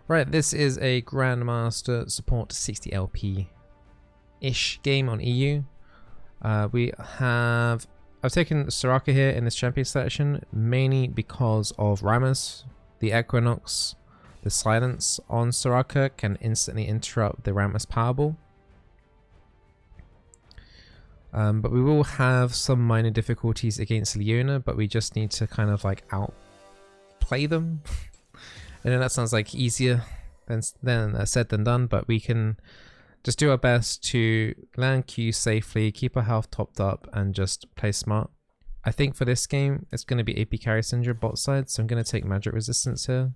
Right, this is a Grandmaster Support 60LP-ish game on EU. I've taken Soraka here in this champion selection mainly because of Rammus. The Equinox, the silence on Soraka can instantly interrupt the Rammus Powerball. But we will have some minor difficulties against Leona, but we just need to kind of like outplay them. I know that sounds like easier than said than done, but we can just do our best to land Q safely, keep our health topped up, and just play smart. I think for this game, it's going to be AP carry Syndra bot side, so I'm going to take magic resistance here.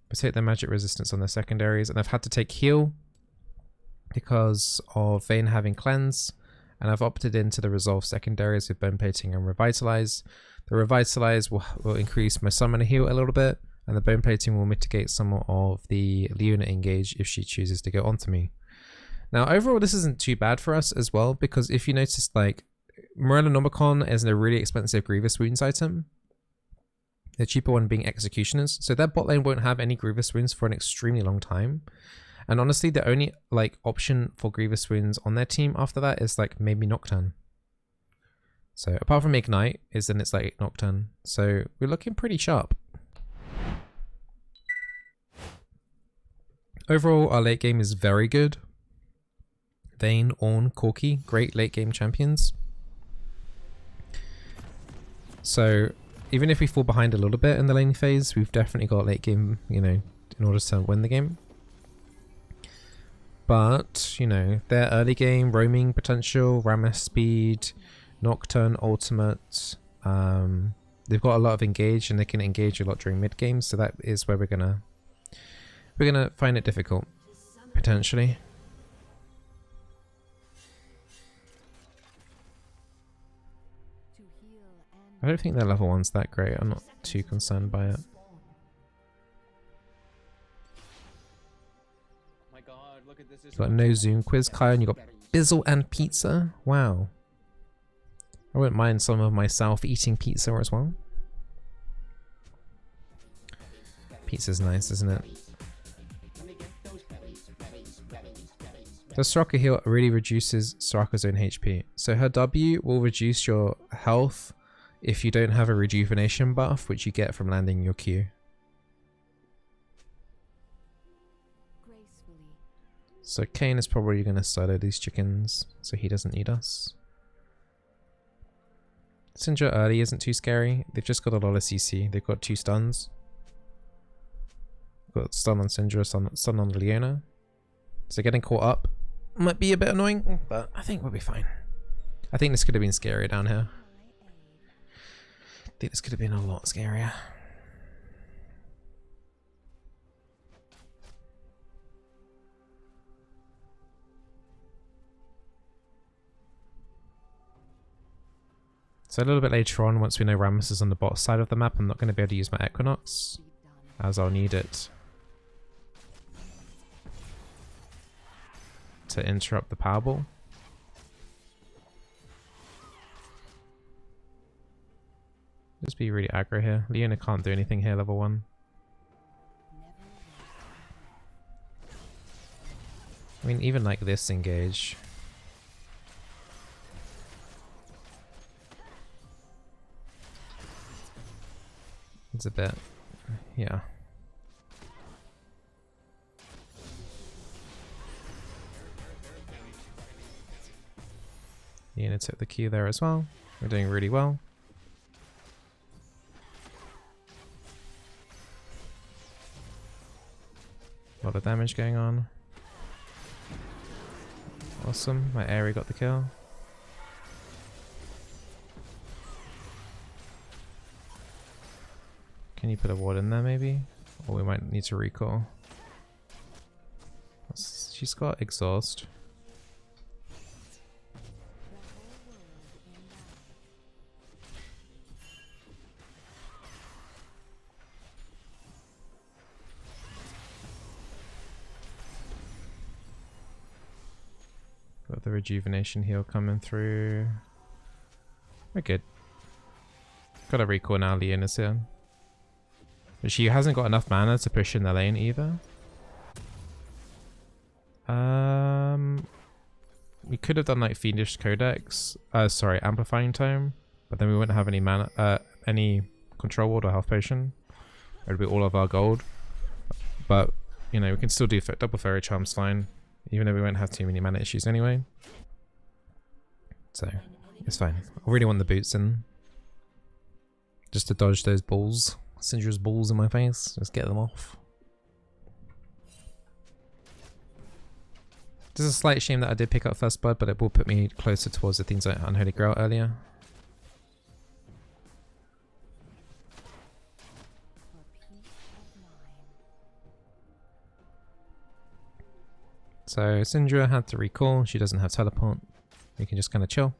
But take the magic resistance on the secondaries, and I've had to take heal because of Vayne having cleanse, and I've opted into the resolve secondaries with bone plating and revitalize. The revitalize will increase my summoner heal a little bit, and the bone plating will mitigate some of the Leona engage if she chooses to go onto me. Now overall this isn't too bad for us as well, because if you notice, like, Morellonomicon is a really expensive Grievous Wounds item. The cheaper one being Executioners, so that bot lane won't have any Grievous Wounds for an extremely long time. And honestly, the only like option for Grievous Wounds on their team after that is like maybe Nocturne. So apart from Ignite, then it's like Nocturne. So we're looking pretty sharp. Overall, our late game is very good. Vayne, Ornn, Corki, great late game champions. So even if we fall behind a little bit in the lane phase, we've definitely got late game, you know, in order to win the game. But, you know, their early game, roaming potential, Rammus speed, Nocturne ultimate, they've got a lot of engage, and they can engage a lot during mid game, so that is where we're gonna find it difficult, potentially. I don't think their level 1's that great, I'm not too concerned by it. You've got no Zoom quiz, Kyle, and you've got Bizzle and pizza. Wow. I wouldn't mind some of myself eating pizza as well. Pizza's nice, isn't it? The Soraka heal really reduces Soraka's own HP. So her W will reduce your health if you don't have a rejuvenation buff, which you get from landing your Q. So Kayn is probably going to solo these chickens, so he doesn't need us. Syndra early isn't too scary. They've just got a lot of CC. They've got 2 stuns. Got stun on Syndra, stun on Leona. So getting caught up might be a bit annoying, but I think we'll be fine. I think this could have been scarier down here. I think this could have been a lot scarier. So a little bit later on, once we know Rammus is on the bottom side of the map, I'm not going to be able to use my Equinox, as I'll need it to interrupt the Powerball. Just be really aggro here. Leona can't do anything here, level 1. I mean, even like this engage. It's a bit, yeah. Leona took the Q there as well. We're doing really well. A lot of damage going on. Awesome, my Aerie got the kill. Can you put a ward in there maybe? Or we might need to recall. She's got exhaust. Got the rejuvenation heal coming through. We're good. Got a recall now, Leona's here. But she hasn't got enough mana to push in the lane either. We could have done like Fiendish Codex. Sorry, Amplifying Tome. But then we wouldn't have any mana, any Control Ward or Health Potion. It would be all of our gold. But, you know, we can still do double Fairy Charms fine. Even though we won't have too many mana issues anyway. So, it's fine. I really want the boots in. Just to dodge those balls. Syndra's balls in my face. Just get them off. There's a slight shame that I did pick up First Blood, but it will put me closer towards the things like Unholy Grail earlier. So Syndra had to recall. She doesn't have teleport. We can just kind of chill.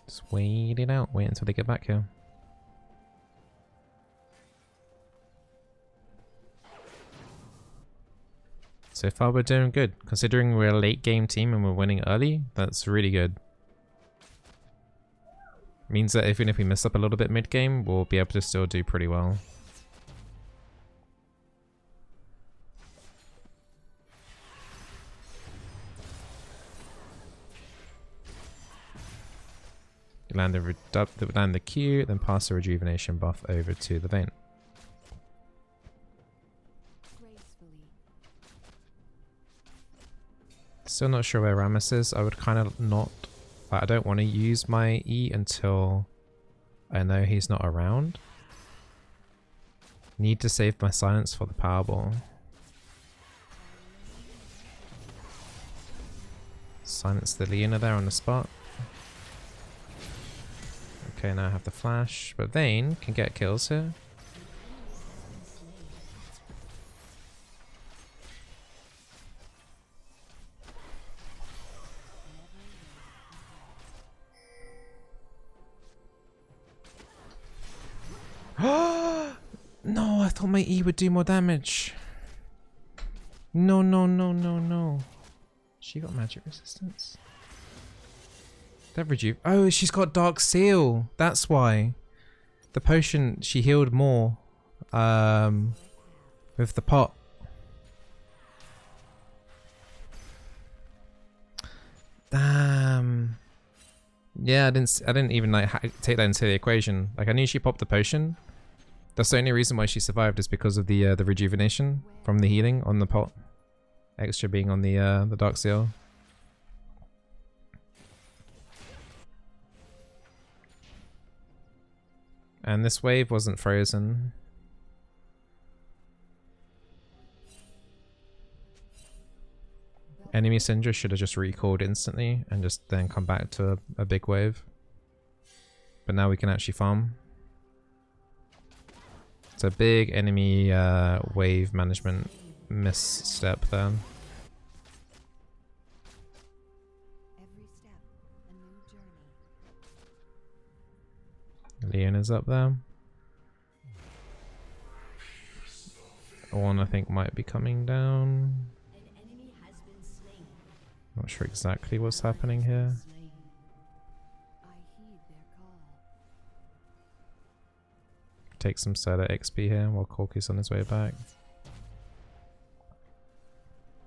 Just wait it out. Wait until they get back here. So far we're doing good. Considering we're a late game team and we're winning early, that's really good. Means that even if we mess up a little bit mid game, we'll be able to still do pretty well. Land the Q, then pass the rejuvenation buff over to the Vayne. Still not sure where Rammus is. I would kind of not... I don't want to use my E until I know he's not around. Need to save my silence for the Powerball. Silence the Leona there on the spot. Okay, now I have the flash, but Vayne can get kills here. No, I thought my E would do more damage. No, no, no, no, no. She got magic resistance. Oh, she's got Dark Seal. That's why. The potion, she healed more. With the pot. Damn. Yeah, I didn't even like take that into the equation. Like I knew she popped the potion. That's the only reason why she survived is because of the rejuvenation from the healing on the pot. Extra being on the Dark Seal. And this wave wasn't frozen. Enemy Syndra should have just recalled instantly and just then come back to a big wave. But now we can actually farm. It's a big enemy wave management misstep there. Leona's up there. One I think might be coming down. Not sure exactly what's happening here. Take some Solar XP here while Corky's on his way back.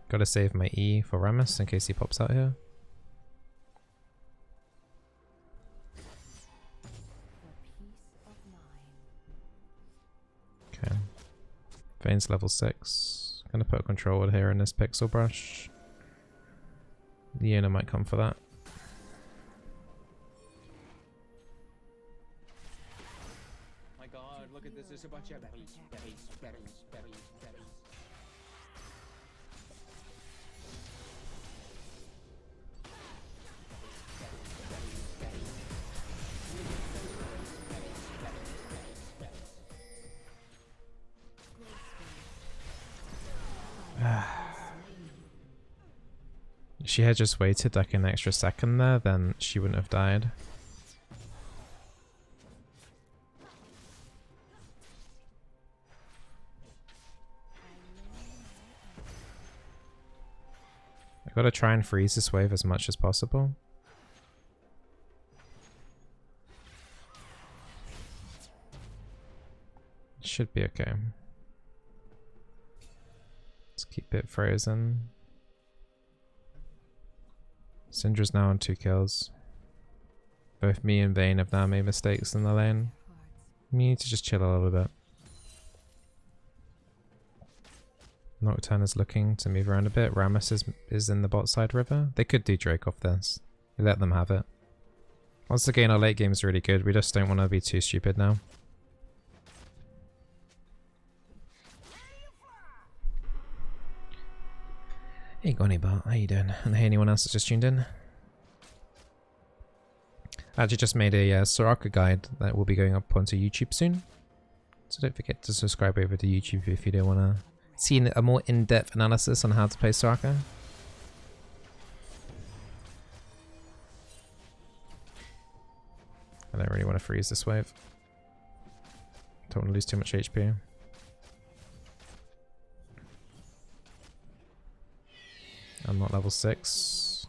Gotta save my E for Rammus in case he pops out here. Okay. Vayne's level 6. Gonna put a control ward here in this pixel brush. Leona might come for that. My god, look at this, there's a bunch of berries. If she had just waited like an extra second there, then she wouldn't have died. I gotta try and freeze this wave as much as possible. Should be okay. Let's keep it frozen. Syndra's now on 2 kills. Both me and Vayne have now made mistakes in the lane. We need to just chill a little bit. Nocturne is looking to move around a bit. Rammus is in the bot side river. They could do Drake off this. We let them have it. Once again, our late game is really good. We just don't want to be too stupid now. Hey Gonibot, how you doing? And hey anyone else that's just tuned in? I actually just made a Soraka guide that will be going up onto YouTube soon. So don't forget to subscribe over to YouTube if you don't want to see a more in-depth analysis on how to play Soraka. I don't really want to freeze this wave. Don't want to lose too much HP. I'm not level 6.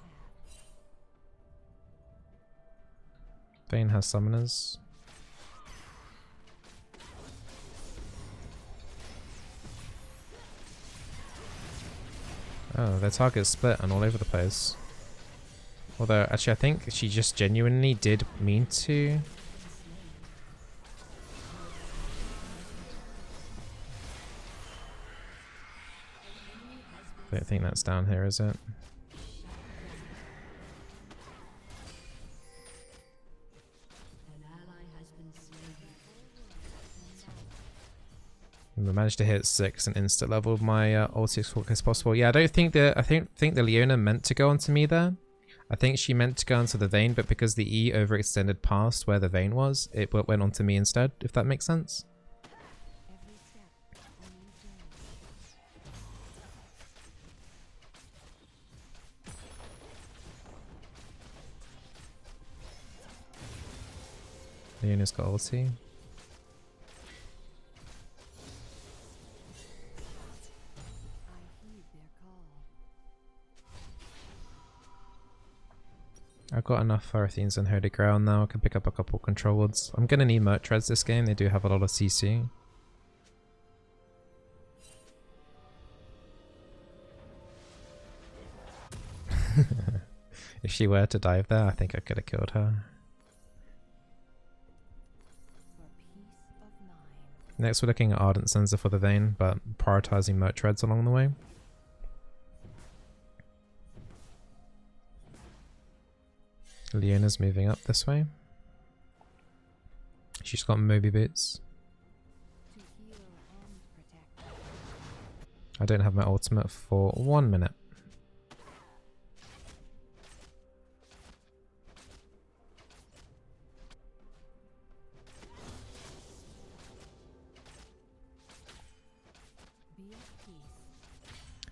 Vayne has summoners. Oh, their target's split and all over the place. Although, actually I think she just genuinely did mean to. I don't think that's down here, is it? We managed to hit 6 and insta level my ulti as quick as possible. Yeah, I don't think think the Leona meant to go onto me there. I think she meant to go onto the Vayne, but because the E overextended past where the Vayne was, it went onto me instead, if that makes sense. Leona's got ulti. I've got enough Arethians and Holy Grail now. I can pick up a couple control wards. I'm gonna need Merc Treads this game. They do have a lot of CC. If she were to dive there, I think I could have killed her. Next we're looking at Ardent Sensor for the Vayne, but prioritizing Merc Treads along the way. Leona's moving up this way. She's got Moby Boots. I don't have my ultimate for 1 minute.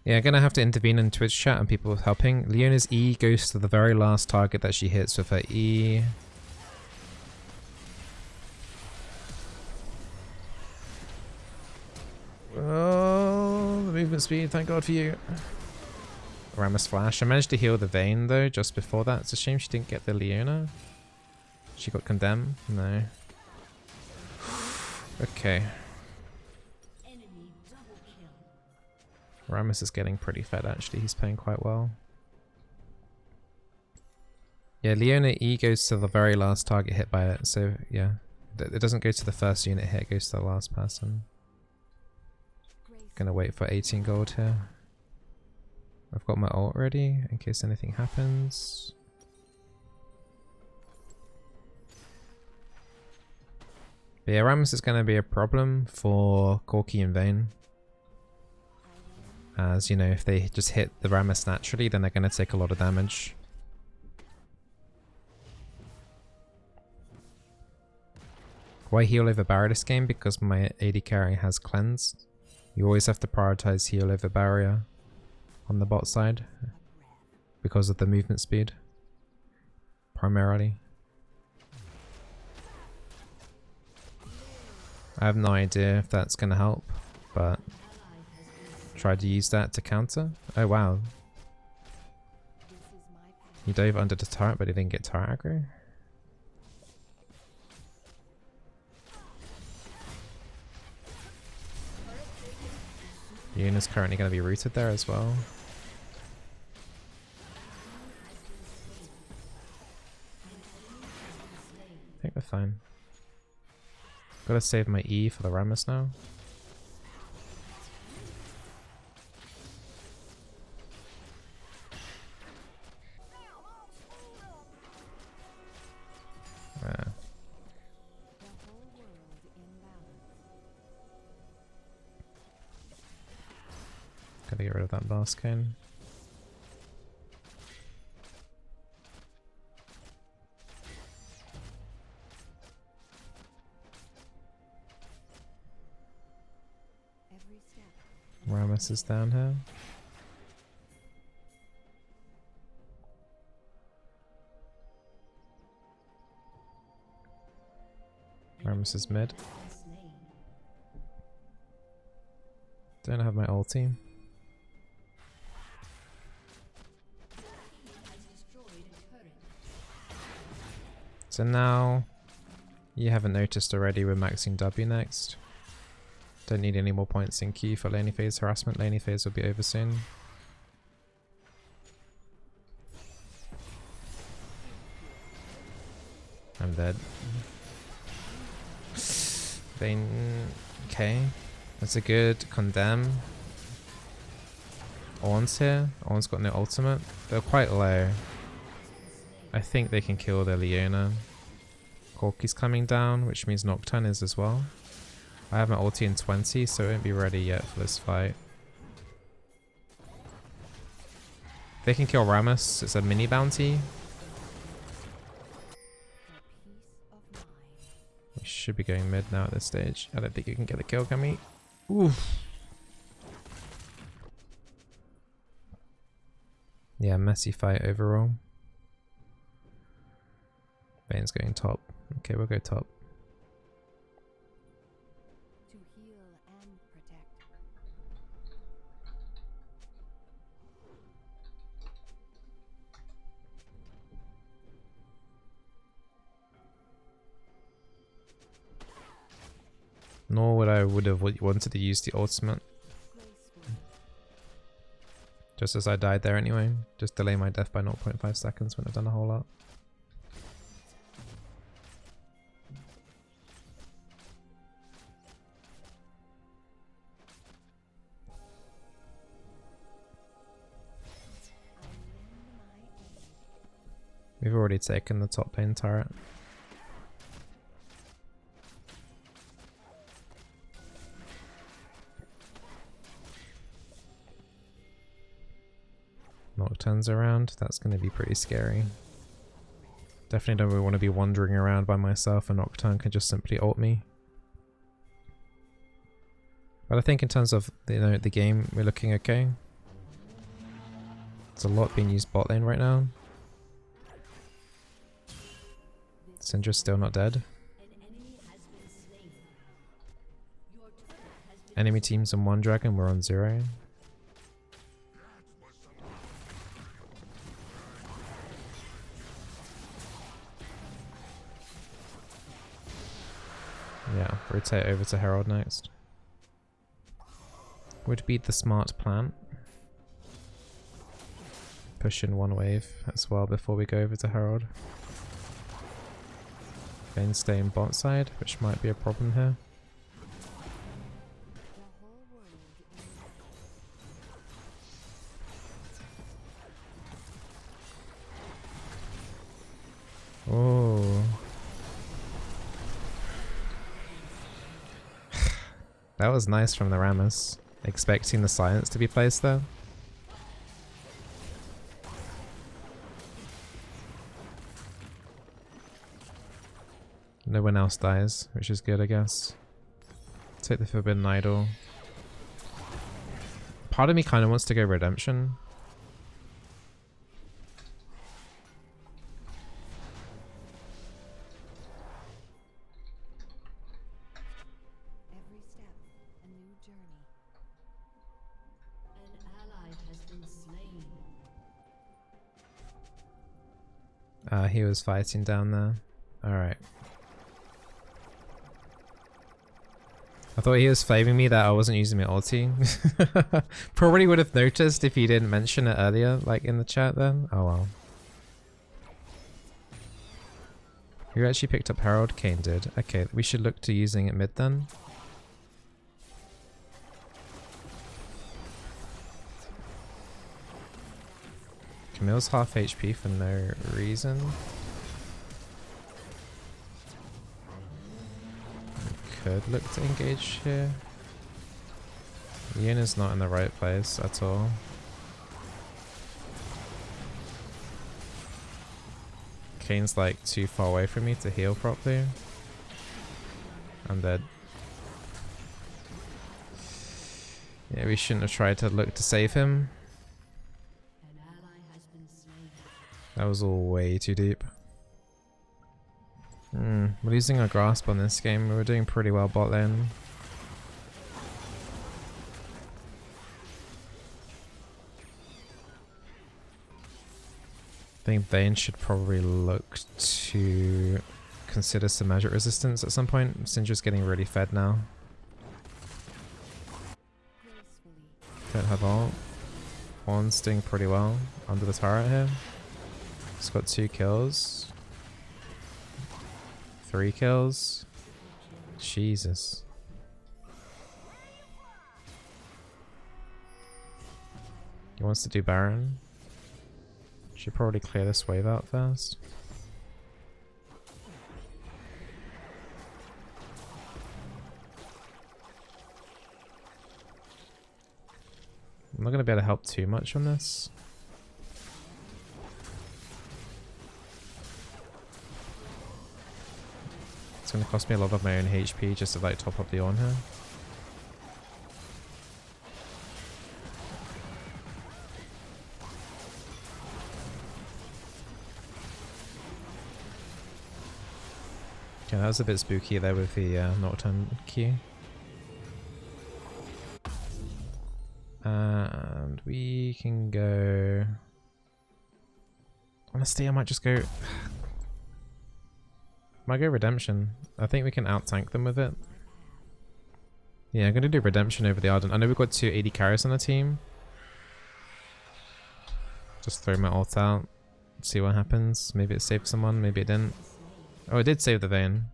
Yeah, I'm gonna have to intervene in Twitch chat and people helping. Leona's E goes to the very last target that she hits with her E. Oh, the movement speed, thank God for you. Rammus flash. I managed to heal the Vayne though just before that. It's a shame she didn't get the Leona. She got condemned? No. Okay. Rammus is getting pretty fed actually, he's playing quite well. Yeah, Leona E goes to the very last target hit by it, so yeah. It doesn't go to the first unit hit, it goes to the last person. Gonna wait for 18 gold here. I've got my ult ready in case anything happens. But yeah, Rammus is gonna be a problem for Corki and Vayne. As you know, if they just hit the Rammus naturally, then they're going to take a lot of damage. Why heal over barrier this game? Because my AD carry has cleansed. You always have to prioritize heal over barrier on the bot side because of the movement speed, primarily. I have no idea if that's going to help, but tried to use that to counter. Oh wow. He dove under the turret, but he didn't get turret aggro. Yuna's currently going to be rooted there as well. I think we're fine. Gotta save my E for the Rammus now. Gotta get rid of that blast cone. Rammus is down here. Rammus is mid. Don't have my ulti. So now, you haven't noticed already, we're maxing W next. Don't need any more points in Q for laning phase harassment. Laning phase will be over soon. I'm dead. Okay. That's a good condemn. Ornn's here. Ornn's got no ultimate. They're quite low. I think they can kill their Leona. Corki's coming down, which means Nocturne is as well. I have my ulti in 20, so it won't be ready yet for this fight. They can kill Rammus. It's a mini bounty. We should be going mid now at this stage. I don't think you can get a kill, can we? Oof. Yeah, messy fight overall. Vayne's going top. Okay, we'll go top. To heal and protect. Nor would I have wanted to use the ultimate. Just as I died there anyway. Just delay my death by 0.5 seconds when I've done a whole lot. We've already taken the top lane turret. Nocturne's around. That's going to be pretty scary. Definitely don't want to be wandering around by myself and Nocturne can just simply ult me. But I think in terms of the game, we're looking okay. There's a lot being used bot lane right now. Syndra's still not dead. Enemy team's on 1 dragon, we're on 0. Yeah, rotate over to Herald next. Would be the smart plan. Push in 1 wave as well before we go over to Herald. Then stay in bot side, which might be a problem here. Oh. That was nice from the Rammus. Expecting the silence to be placed there. No one else dies, which is good, I guess. Take the Forbidden Idol. Part of me kind of wants to go Redemption. Every step, a new journey. An ally has been slain. He was fighting down there. Alright. I thought he was flaming me that I wasn't using my ulti. Probably would have noticed if he didn't mention it earlier, like in the chat then. Oh well. Who actually picked up Herald? Kane did. Okay, we should look to using it mid then. Camille's half HP for no reason. Could look to engage here. Yuna's not in the right place at all. Kane's like too far away from me to heal properly. I'm dead. Yeah, we shouldn't have tried to look to save him. That was all way too deep. We're losing our grasp on this game. We were doing pretty well bot lane. I think Vayne should probably look to consider some magic resistance at some point. Syndra's getting really fed now. Don't have ult. Horn's doing pretty well under the turret here. He's got 2 kills. 3 kills. Jesus. He wants to do Baron. Should probably clear this wave out first. I'm not going to be able to help too much on this. It's going to cost me a lot of my own HP just to like top up the on here. Okay, that was a bit spooky there with the Nocturne Q. And we can go... Honestly, I might just go... Might go Redemption. I think we can out-tank them with it. Yeah, I'm going to do Redemption over the Ardent. I know we've got 2 AD carries on the team. Just throw my ult out. See what happens. Maybe it saved someone, maybe it didn't. Oh, it did save the Vayne.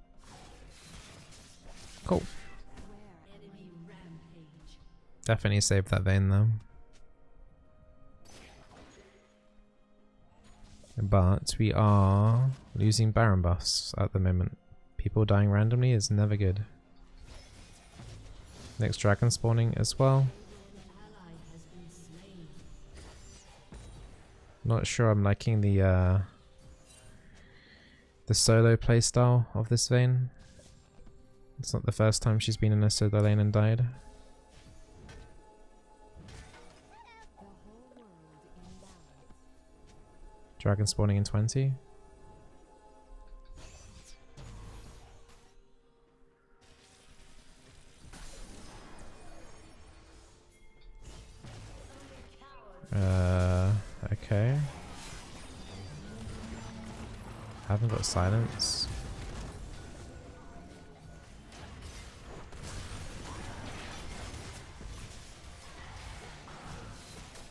Cool. Definitely saved that Vayne though. But we are losing Baron buffs at the moment. People dying randomly is never good. Next dragon spawning as well. Not sure I'm liking the solo playstyle of this Vayne. It's not the first time she's been in a solo lane and died. Dragon spawning in 20. Okay. Haven't got silence.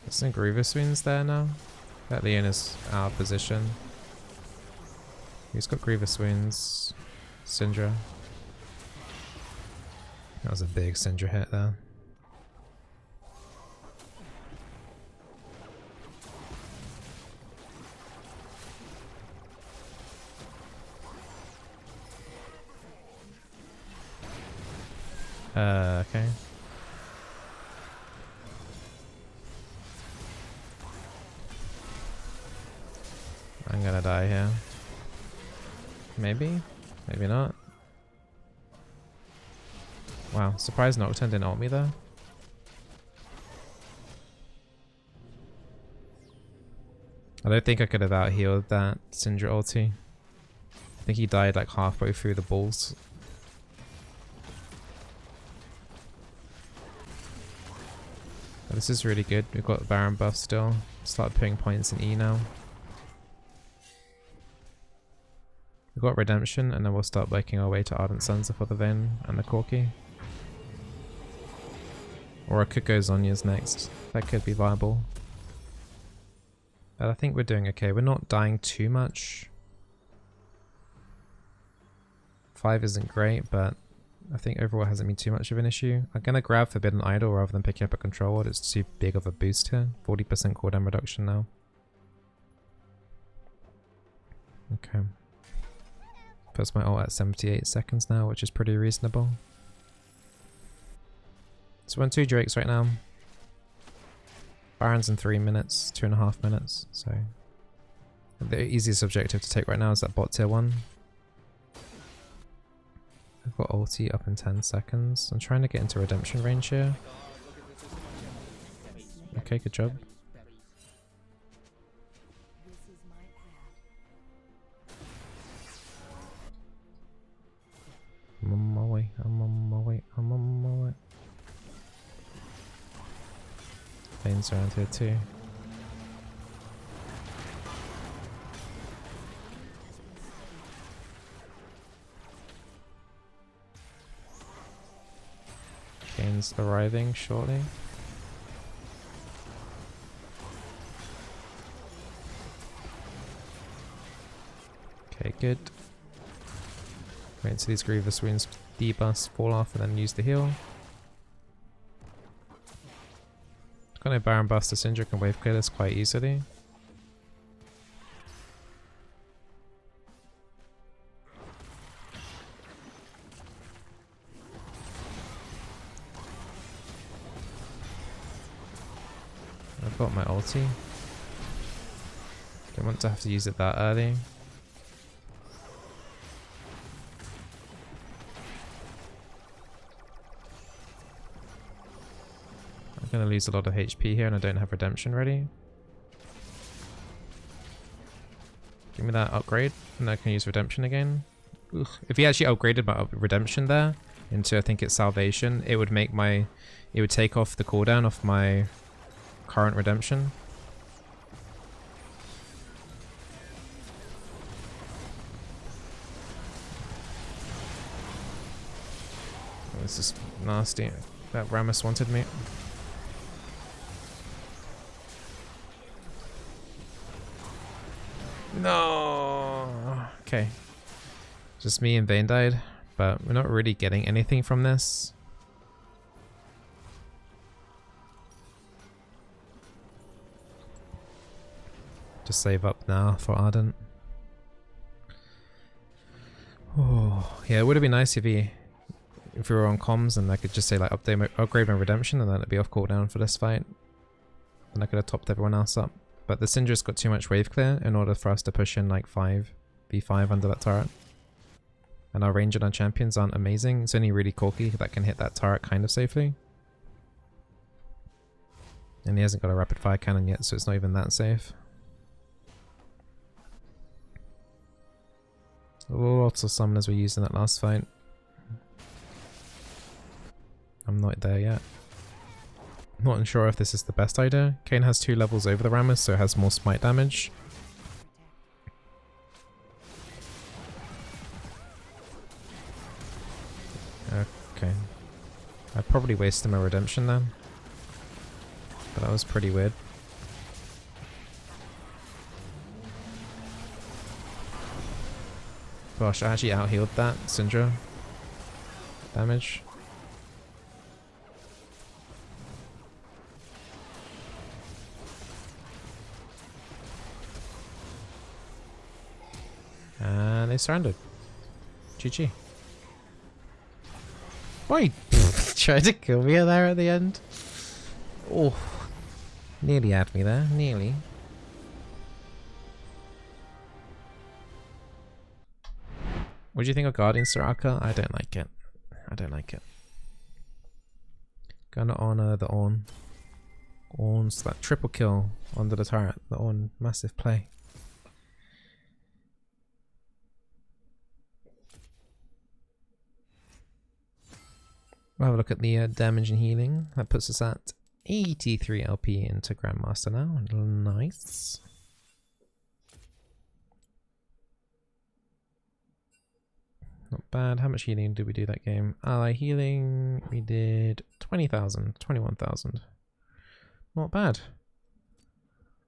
There's some Grievous wounds there now. That Leona's out of position. He's got Grievous wounds. Syndra. That was a big Syndra hit there. Okay. I'm gonna die here. Maybe? Maybe not. Wow, surprised Nocturne didn't ult me though. I don't think I could have out healed that Syndra ulti. I think he died like halfway through the balls. But this is really good. We've got Baron buff still. Start putting points in E now. got Redemption, and then we'll start making our way to Ardent Sansa for the Vein and the Corki. Or I could go Zonya's next. That could be viable. But I think we're doing okay. We're not dying too much. 5 isn't great, but I think overall hasn't been too much of an issue. I'm gonna grab Forbidden Idol rather than picking up a Control Ward. It's too big of a boost here. 40% cooldown reduction now. Okay. Puts my ult at 78 seconds now, which is pretty reasonable. So we're on 2 Drakes right now. Baron's in 3 minutes, 2.5 minutes, so... The easiest objective to take right now is that bot tier 1. I've got ulti up in 10 seconds. I'm trying to get into redemption range here. Okay, good job. This is my path. I'm on my way, I'm on my way, I'm on my way. Lane's around here too. Kane's arriving shortly. Okay, good. Wait until these Grievous Wounds debuffs fall off and then use the heal. Got no Baron Buster, Syndra can wave clear this quite easily. I've got my ulti. Don't want to have to use it that early. I'm gonna lose a lot of HP here and I don't have redemption ready. Give me that upgrade and I can use redemption again. Ugh. If he actually upgraded my redemption there into I think it's salvation, it would make my, it would take off the cooldown off my current redemption. Oh, this is nasty. That Rammus wanted me. No. Okay. Just me and Vayne died, but we're not really getting anything from this. Just save up now for Ardent. Oh, yeah, it would have been nice if we were on comms and I could just say like upgrade my redemption and then it'd be off cooldown for this fight. And I could have topped everyone else up. But the Syndra's got too much wave clear in order for us to push in like 5v5 under that turret. And our range on our champions aren't amazing. It's only really Corki that can hit that turret kind of safely. And he hasn't got a rapid fire cannon yet, so it's not even that safe. Lots of summoners were used in that last fight. I'm not there yet. Not unsure if this is the best idea. Kayn has 2 levels over the Rammus, so it has more smite damage. Okay. I probably wasted my redemption then. But that was pretty weird. Gosh, I actually out-healed that Syndra damage. And they surrendered. GG. Why? Tried to kill me there at the end. Oh, nearly had me there. Nearly. What do you think of Guardian Soraka? I don't like it. I don't like it. Gonna honor the Ornn. Ornn's that triple kill under the turret. The Ornn massive play. We'll have a look at the damage and healing. That puts us at 83 LP into Grandmaster now. Nice. bad. How much healing did we do that game? Ally healing, we did 20,000, 21,000. Not bad.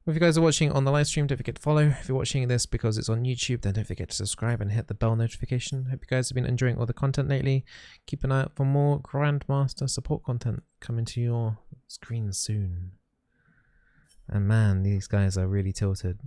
If you guys are watching on the live stream, don't forget to follow. If you're watching this because it's on YouTube, then don't forget to subscribe and hit the bell notification. Hope you guys have been enjoying all the content lately. Keep an eye out for more Grandmaster support content coming to your screen soon. And man, these guys are really tilted.